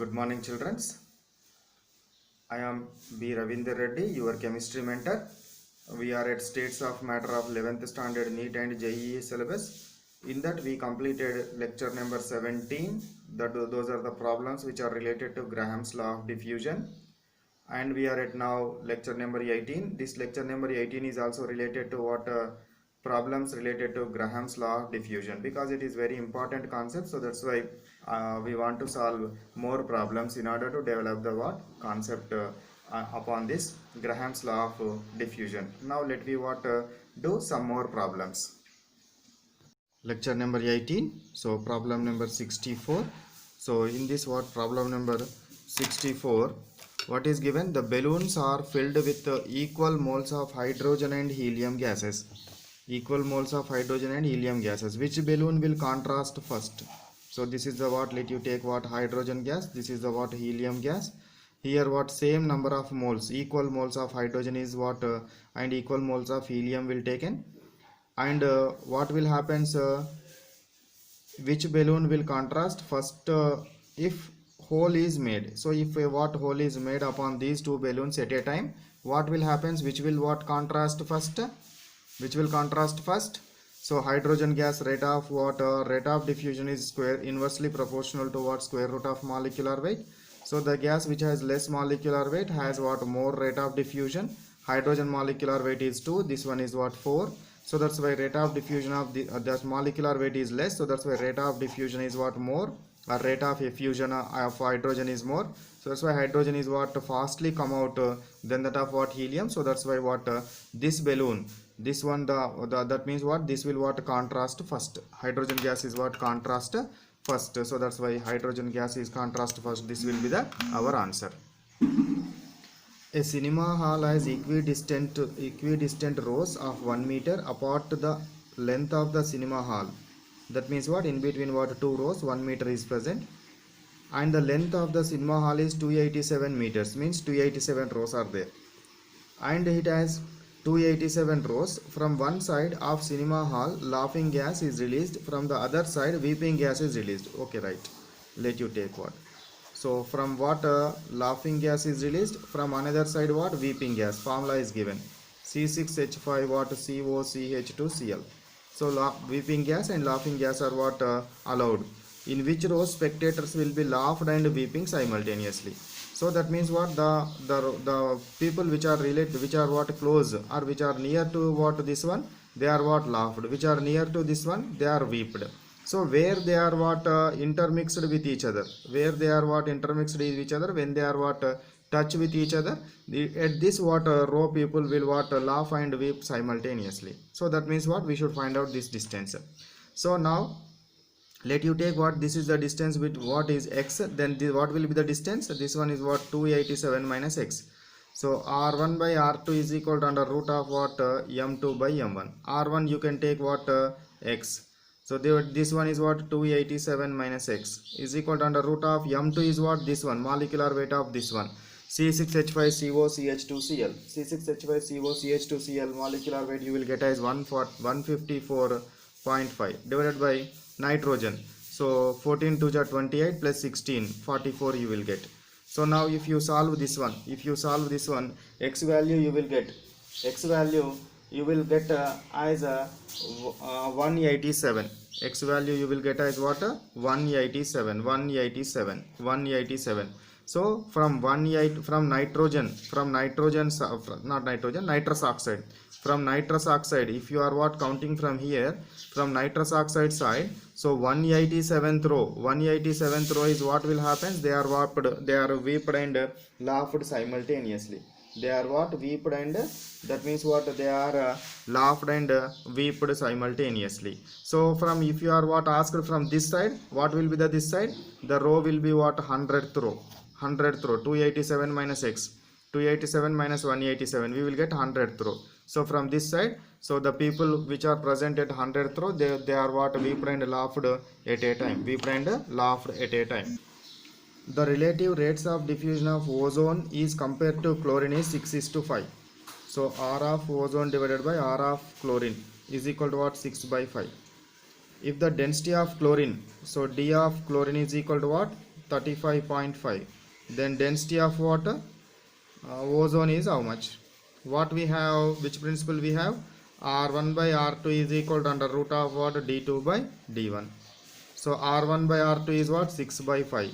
Good morning, children. I am B. Ravindra Reddy, your chemistry mentor. We are at States of Matter of 11th Standard NEET and JEE syllabus. In that, we completed lecture number 17. Those are the problems which are related to Graham's law of diffusion. And we are at now lecture number 18. This lecture number 18 is also related to what problems related to Graham's law of diffusion, because it is very important concept. So that's why we want to solve more problems in order to develop the what concept upon this Graham's law of diffusion. Now let me do some more problems. Lecture number 18. So problem number 64. So in this problem number 64, what is given? The balloons are filled with equal moles of hydrogen and helium gases. Equal moles of hydrogen and helium gases. Which balloon will contrast first? So this is the let you take hydrogen gas. This is the helium gas. Here same number of moles, equal moles of hydrogen is and equal moles of helium will taken. And what will happen, which balloon will contrast first if hole is made. So if hole is made upon these two balloons at a time, what will happen? Which will contrast first? Which will contrast first? So hydrogen gas rate of rate of diffusion is inversely proportional to square root of molecular weight. So the gas which has less molecular weight has more rate of diffusion. Hydrogen molecular weight is 2. This one is 4. So that's why rate of diffusion of the molecular weight is less. So that's why rate of diffusion is more. Rate of effusion of hydrogen is more. So that's why hydrogen is fastly come out than that of helium. So that's why this balloon, this one that means this will contrast first. Hydrogen gas is contrast first. So that's why hydrogen gas is contrast first. This will be our answer. A cinema hall has equidistant rows of 1 meter apart the length of the cinema hall. That means in between two rows 1 meter is present, and the length of the cinema hall is 287 meters, means 287 rows are there, and it has 287 rows. From one side of cinema hall laughing gas is released, from the other side weeping gas is released. Okay, right, let you take so from laughing gas is released, from another side weeping gas. Formula is given, C6H5 COCH2Cl. So weeping gas and laughing gas are allowed. In which row spectators will be laughed and weeping simultaneously. So that means the people which are related, which are close or which are near to this one, they are laughed. Which are near to this one, they are weeped. So where they are intermixed with each other, where they are intermixed with each other, when they are touch with each other, at this row people will laugh and weep simultaneously. So that means we should find out this distance. So now let you take this is the distance with is x, then what will be the distance? This one is 287 minus x. So r1 by r2 is equal to under root of m2 by m1. r1 you can take x. So this one is 287 minus x is equal to under root of m2 is this one, molecular weight of this one, C6H5COCH2Cl. C6H5COCH2Cl molecular weight you will get as 154.5 divided by nitrogen. So 14 to 28 plus 16, 44 you will get. So now if you solve this one, x value you will get, as 187. X value you will get as 187. So from nitrogen, nitrous oxide. From nitrous oxide, if you are counting from here, from nitrous oxide side, so 187th row is what will happen? They are weeped and laughed simultaneously. They are weeped and that means they are laughed and weeped simultaneously. So from if you are asked from this side, what will be this side? The row will be 100th row, 287 minus x, 287 minus 187, we will get 100th row. So from this side, so the people which are present at 100th row, they are weeped and laughed at a time, The relative rates of diffusion of ozone is compared to chlorine is 6:5. So R of ozone divided by R of chlorine is equal to 6 by 5. If the density of chlorine, so D of chlorine is equal to 35.5. Then density of water, ozone is how much? What we have, which principle we have? R1 by R2 is equal to under root of what? D2 by D1. So R1 by R2 is what? 6 by 5.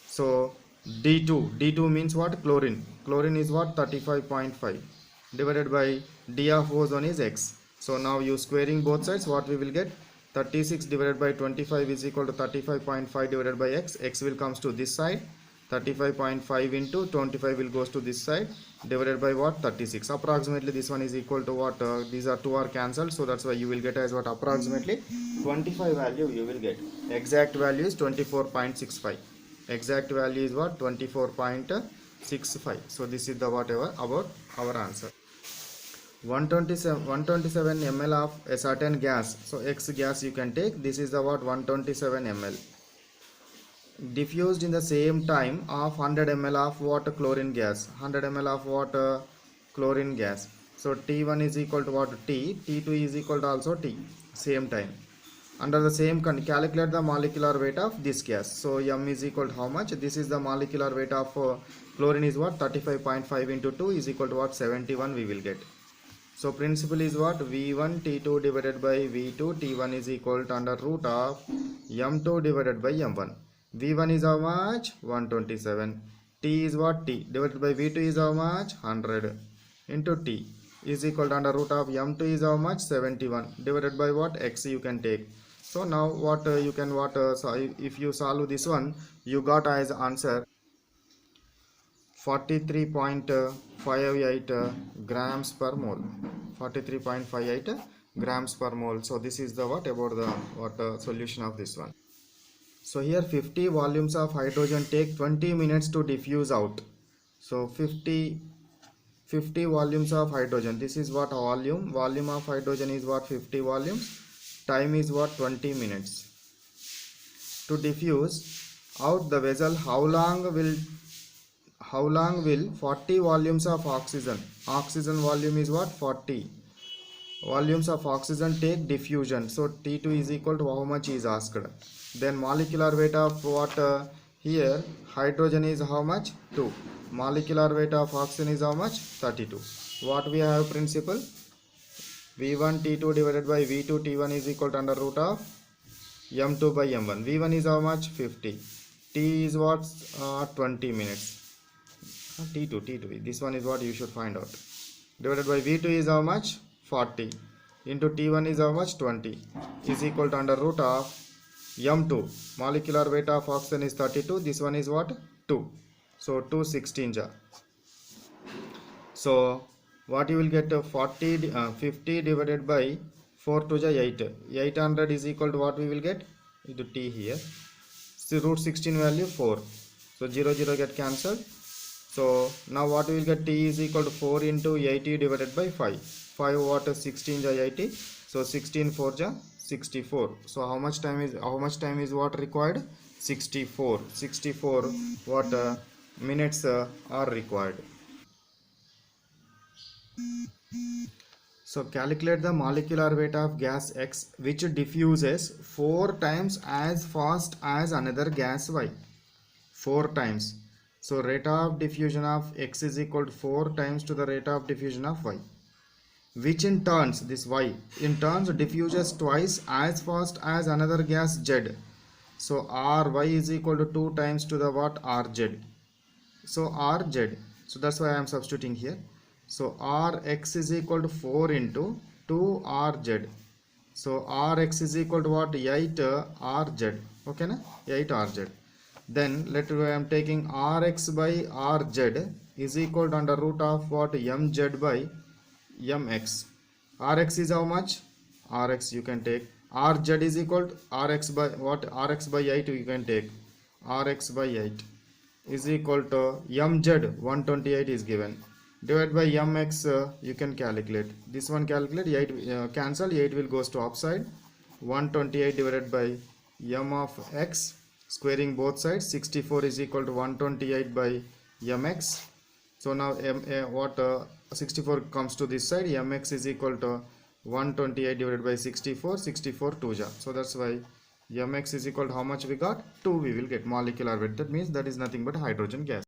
So D2 means what? Chlorine is what? 35.5 divided by D of ozone is X. So now you squaring both sides, what we will get? 36 divided by 25 is equal to 35.5 divided by X. X will comes to this side. 35.5 into 25 will goes to this side, divided by what? 36. Approximately this one is equal to what? These are two are cancelled, so that's why you will get as what? Approximately 25 value you will get. Exact value is 24.65. Exact value is what? 24.65. So this is the whatever about our answer. 127 ml of a certain gas. So X gas you can take. This is the what? 127 ml. Diffused in the same time of 100 ml of water chlorine gas. 100 ml of water chlorine gas. So T1 is equal to what? T. T2 is equal to also T. Same time. Under the same calculate the molecular weight of this gas. So M is equal to how much? This is the molecular weight of chlorine is what? 35.5 into 2 is equal to what? 71 we will get. So principle is what? V1 T2 divided by V2 T1 is equal to under root of M2 divided by M1. V1 is how much? 127. T is what? T divided by V2 is how much? 100 into T is equal to under root of M2 is how much? 71 divided by what? X you can take. So now what you can so if you solve this one, you got as answer 43.58 grams per mole. 43.58 grams per mole. So this is the what about the solution of this one. So here 50 volumes of hydrogen take 20 minutes to diffuse out. So 50 volumes of hydrogen. This is what? Volume of hydrogen is what? 50 volumes. Time is what? 20 minutes. To diffuse out the vessel, how long will 40 volumes of oxygen? Oxygen volume is what? 40 volumes of oxygen take diffusion. So T2 is equal to how much is asked. Then molecular weight of what? Here hydrogen is how much? 2. Molecular weight of oxygen is how much? 32. What we have principle? V1 T2 divided by V2 T1 is equal to under root of M2 by M1. V1 is how much? 50. T is what? 20 minutes. T2. This one is what you should find out. Divided by V2 is how much? 40. Into T1 is how much? 20. Is equal to under root of M2. Molecular weight of oxygen is 32. This one is what? 2. So 2 16 ja. So what you will get? 50 divided by 4 to ja 8. 800 is equal to what we will get? Into T here. So root 16 value 4. So 0 get cancelled. So now what we will get? T is equal to 4 into 80 divided by 5. 5 what? 16 ja 80. So 16 4 ja 64. So how much time is what required? 64 what minutes are required. So calculate the molecular weight of gas X which diffuses 4 times as fast as another gas Y. 4 times. So rate of diffusion of X is equal to 4 times to the rate of diffusion of Y, which in turns, this Y in turns diffuses twice as fast as another gas Z. So Ry is equal to 2 times to the what? Rz. So Rz. So that's why I am substituting here. So Rx is equal to 4 into 2 Rz. So Rx is equal to what? 8 Rz. Okay na? 8 Rz. Then let I am taking Rx by Rz is equal to under root of what? Mz by Mx. Rx is how much? Rx you can take. Rz is equal to Rx by what? Rx by 8 you can take. Rx by 8 is equal to Mz 128 is given. Divided by Mx you can calculate. This one calculate 8 cancel. 8 will goes to upside. 128 divided by M of x. Squaring both sides. 64 is equal to 128 by Mx. So now 64 comes to this side. Mx is equal to 128 divided by 64. 64 2 ja. So that's why mx is equal to how much we got? 2 we will get molecular weight. That means that is nothing but hydrogen gas.